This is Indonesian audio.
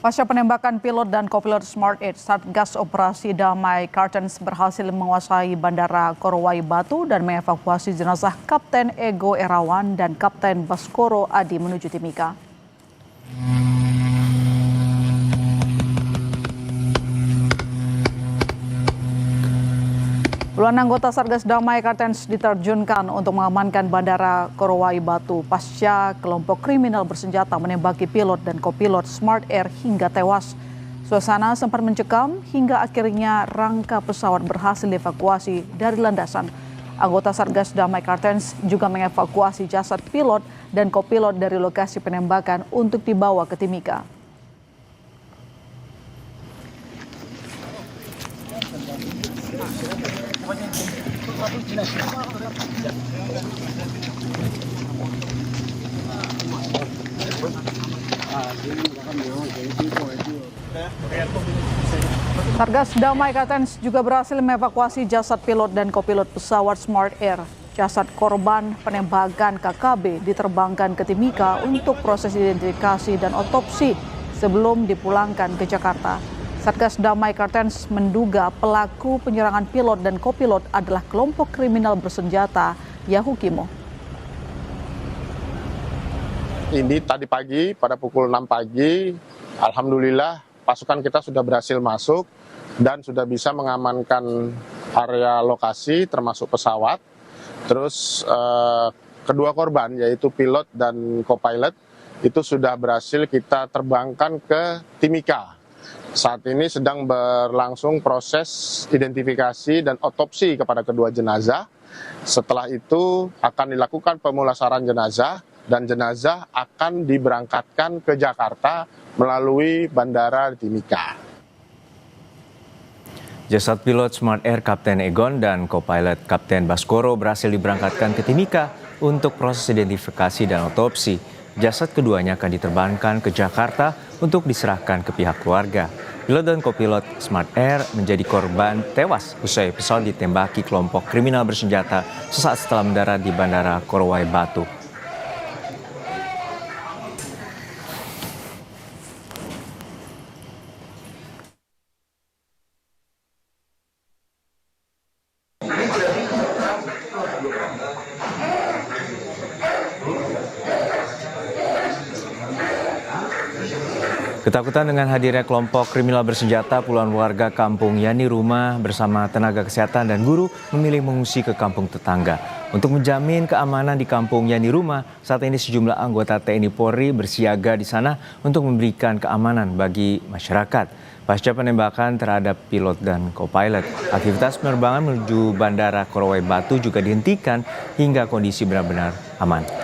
Pasca penembakan pilot dan kopilot Smart Air, Satgas Operasi Damai Kartens berhasil menguasai Bandara Korowai Batu dan mengevakuasi jenazah Kapten Ego Erawan dan Kapten Baskoro Adi menuju Timika. Puluhan anggota Satgas Damai Kartens diterjunkan untuk mengamankan Bandara Korowai Batu pasca kelompok kriminal bersenjata menembaki pilot dan kopilot Smart Air hingga tewas. Suasana sempat mencekam hingga akhirnya rangka pesawat berhasil dievakuasi dari landasan. Anggota Satgas Damai Kartens juga mengevakuasi jasad pilot dan kopilot dari lokasi penembakan untuk dibawa ke Timika. Satgas Damai Kartens juga berhasil mengevakuasi jasad pilot dan kopilot pesawat Smart Air. Jasad korban penembakan KKB diterbangkan ke Timika untuk proses identifikasi dan otopsi sebelum dipulangkan ke Jakarta. Satgas Damai Kartens menduga pelaku penyerangan pilot dan kopilot adalah kelompok kriminal bersenjata Yahukimo. Ini tadi pagi pada pukul 6 pagi, alhamdulillah pasukan kita sudah berhasil masuk dan sudah bisa mengamankan area lokasi termasuk pesawat. Terus kedua korban yaitu pilot dan co-pilot itu sudah berhasil kita terbangkan ke Timika. Saat ini sedang berlangsung proses identifikasi dan otopsi kepada kedua jenazah. Setelah itu akan dilakukan pemulasaran jenazah dan jenazah akan diberangkatkan ke Jakarta melalui Bandara Timika. Jasad pilot Smart Air Kapten Egon dan co-pilot Kapten Baskoro berhasil diberangkatkan ke Timika untuk proses identifikasi dan otopsi. Jasad keduanya akan diterbangkan ke Jakarta untuk diserahkan ke pihak keluarga. Pilot dan kopilot Smart Air menjadi korban tewas usai pesawat ditembaki kelompok kriminal bersenjata sesaat setelah mendarat di Bandara Korowai Batu. Ketakutan dengan hadirnya kelompok kriminal bersenjata, puluhan warga kampung Yani Rumah bersama tenaga kesehatan dan guru memilih mengungsi ke kampung tetangga. Untuk menjamin keamanan di kampung Yani Rumah, saat ini sejumlah anggota TNI Polri bersiaga di sana untuk memberikan keamanan bagi masyarakat. Pasca penembakan terhadap pilot dan co-pilot, aktivitas penerbangan menuju Bandara Korowai Batu juga dihentikan hingga kondisi benar-benar aman.